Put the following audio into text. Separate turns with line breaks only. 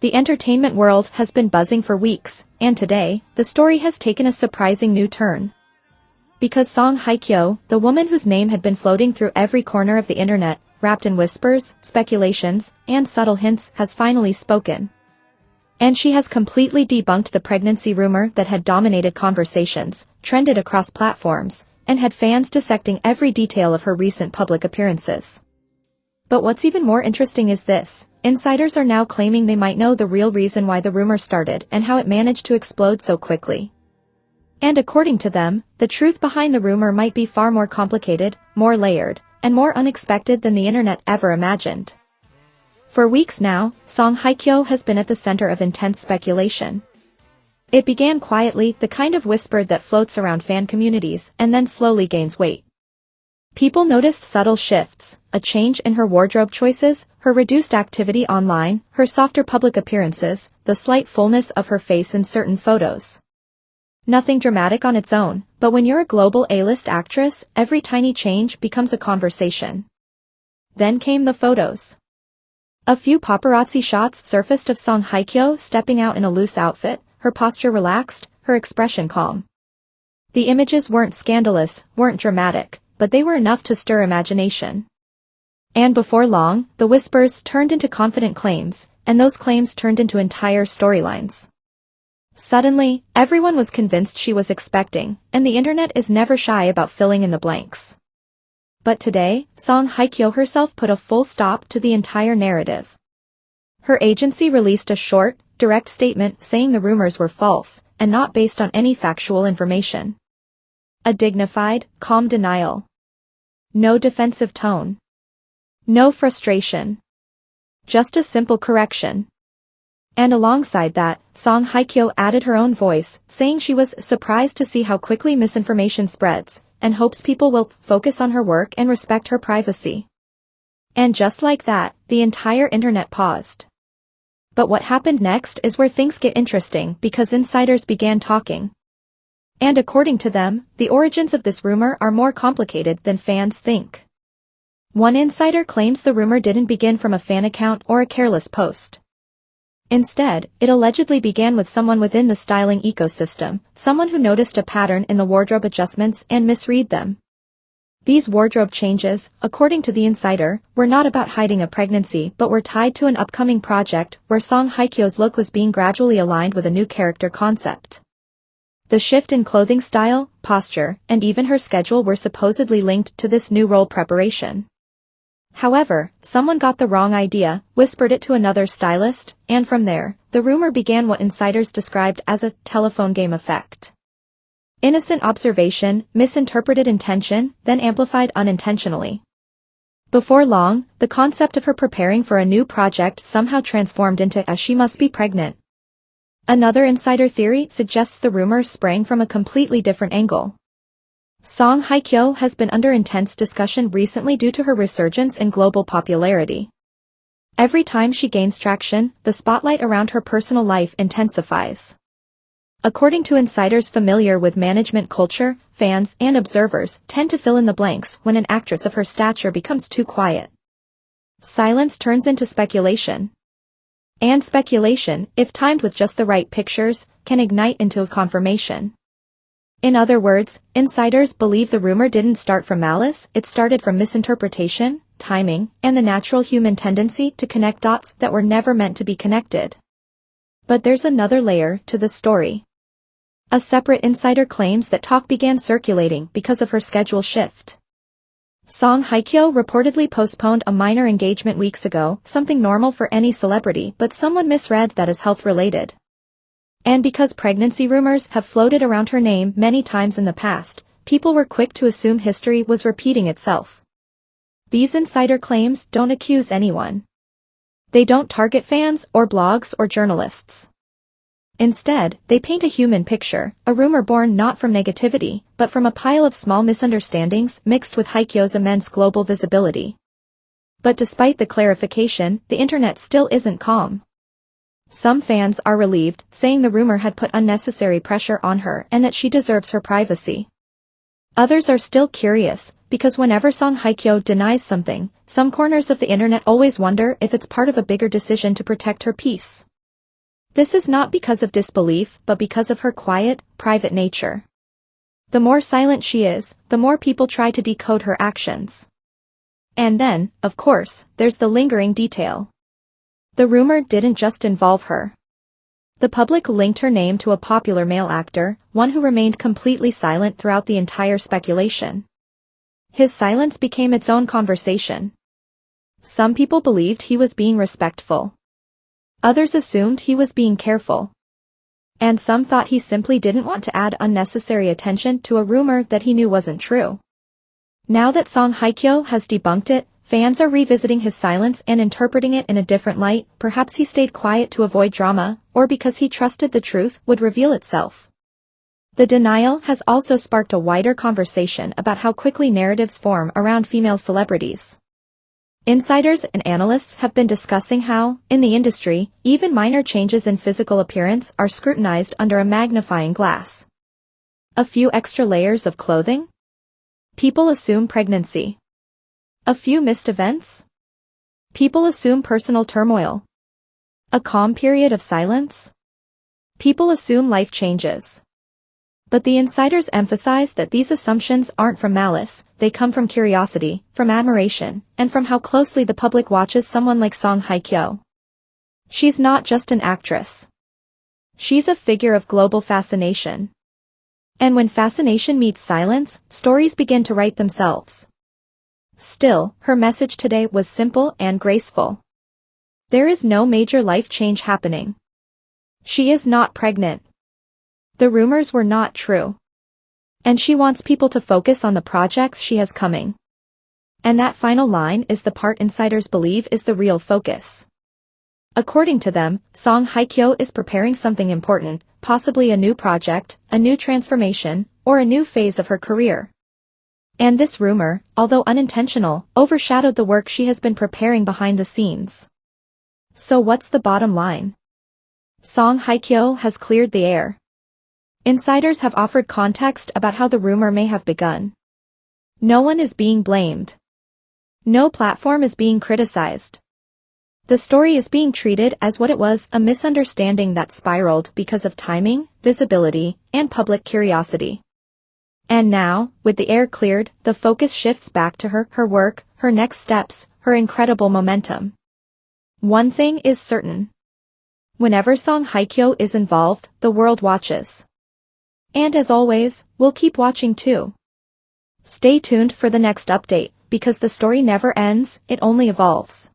The entertainment world has been buzzing for weeks, and today, the story has taken a surprising new turn. Because Song Hye-kyo, the woman whose name had been floating through every corner of the internet, wrapped in whispers, speculations, and subtle hints, has finally spoken. And she has completely debunked the pregnancy rumor that had dominated conversations, trended across platforms, and had fans dissecting every detail of her recent public appearances. But what's even more interesting is this: insiders are now claiming they might know the real reason why the rumor started and how it managed to explode so quickly. And according to them, the truth behind the rumor might be far more complicated, more layered, and more unexpected than the internet ever imagined. For weeks now, Song Hye-kyo has been at the center of intense speculation. It began quietly, the kind of whisper that floats around fan communities and then slowly gains weight. People noticed subtle shifts, a change in her wardrobe choices, her reduced activity online, her softer public appearances, the slight fullness of her face in certain photos. Nothing dramatic on its own, but when you're a global A-list actress, every tiny change becomes a conversation. Then came the photos. A few paparazzi shots surfaced of Song Hye-kyo stepping out in a loose outfit, her posture relaxed, her expression calm. The images weren't scandalous, weren't dramatic, but they were enough to stir imagination. And before long, the whispers turned into confident claims, and those claims turned into entire storylines. Suddenly, everyone was convinced she was expecting, and the internet is never shy about filling in the blanks. But today, Song Hye-kyo herself put a full stop to the entire narrative. Her agency released a short, direct statement saying the rumors were false, and not based on any factual information. A dignified, calm denial. No defensive tone. No frustration. Just a simple correction. And alongside that, Song Hye-kyo added her own voice, saying she was surprised to see how quickly misinformation spreads, and hopes people will focus on her work and respect her privacy. And just like that, the entire internet paused. But what happened next is where things get interesting, because insiders began talking. And according to them, the origins of this rumor are more complicated than fans think. One insider claims the rumor didn't begin from a fan account or a careless post. Instead, it allegedly began with someone within the styling ecosystem, someone who noticed a pattern in the wardrobe adjustments and misread them. These wardrobe changes, according to the insider, were not about hiding a pregnancy but were tied to an upcoming project where Song Hye-kyo's look was being gradually aligned with a new character concept. The shift in clothing style, posture, and even her schedule were supposedly linked to this new role preparation. However, someone got the wrong idea, whispered it to another stylist, and from there, the rumor began what insiders described as a telephone game effect. Innocent observation, misinterpreted intention, then amplified unintentionally. Before long, the concept of her preparing for a new project somehow transformed into a "she must be pregnant." Another insider theory suggests the rumor sprang from a completely different angle. Song Hye-kyo has been under intense discussion recently due to her resurgence in global popularity. Every time she gains traction, the spotlight around her personal life intensifies. According to insiders familiar with management culture, fans and observers tend to fill in the blanks when an actress of her stature becomes too quiet. Silence turns into speculation. And speculation, if timed with just the right pictures, can ignite into a confirmation. In other words, insiders believe the rumor didn't start from malice, it started from misinterpretation, timing, and the natural human tendency to connect dots that were never meant to be connected. But there's another layer to the story. A separate insider claims that talk began circulating because of her schedule shift. Song Hye-kyo reportedly postponed a minor engagement weeks ago, something normal for any celebrity, but someone misread that as health-related. And because pregnancy rumors have floated around her name many times in the past, people were quick to assume history was repeating itself. These insider claims don't accuse anyone. They don't target fans or blogs or journalists. Instead, they paint a human picture, a rumor born not from negativity, but from a pile of small misunderstandings mixed with Hye-kyo's immense global visibility. But despite the clarification, the internet still isn't calm. Some fans are relieved, saying the rumor had put unnecessary pressure on her and that she deserves her privacy. Others are still curious, because whenever Song Hye-kyo denies something, some corners of the internet always wonder if it's part of a bigger decision to protect her peace. This is not because of disbelief but because of her quiet, private nature. The more silent she is, the more people try to decode her actions. And then, of course, there's the lingering detail. The rumor didn't just involve her. The public linked her name to a popular male actor, one who remained completely silent throughout the entire speculation. His silence became its own conversation. Some people believed he was being respectful. Others assumed he was being careful. And some thought he simply didn't want to add unnecessary attention to a rumor that he knew wasn't true. Now that Song Hye-kyo has debunked it, fans are revisiting his silence and interpreting it in a different light. Perhaps he stayed quiet to avoid drama, or because he trusted the truth would reveal itself. The denial has also sparked a wider conversation about how quickly narratives form around female celebrities. Insiders and analysts have been discussing how, in the industry, even minor changes in physical appearance are scrutinized under a magnifying glass. A few extra layers of clothing? People assume pregnancy. A few missed events? People assume personal turmoil. A calm period of silence? People assume life changes. But the insiders emphasize that these assumptions aren't from malice, they come from curiosity, from admiration, and from how closely the public watches someone like Song Hye-kyo. She's not just an actress. She's a figure of global fascination. And when fascination meets silence, stories begin to write themselves. Still, her message today was simple and graceful. There is no major life change happening. She is not pregnant. The rumors were not true. And she wants people to focus on the projects she has coming. And that final line is the part insiders believe is the real focus. According to them, Song Hye-kyo is preparing something important, possibly a new project, a new transformation, or a new phase of her career. And this rumor, although unintentional, overshadowed the work she has been preparing behind the scenes. So what's the bottom line? Song Hye-kyo has cleared the air. Insiders have offered context about how the rumor may have begun. No one is being blamed. No platform is being criticized. The story is being treated as what it was, a misunderstanding that spiraled because of timing, visibility, and public curiosity. And now, with the air cleared, the focus shifts back to her work, her next steps, her incredible momentum. One thing is certain. Whenever Song Hye-kyo is involved, the world watches. And as always, we'll keep watching too. Stay tuned for the next update, because the story never ends, it only evolves.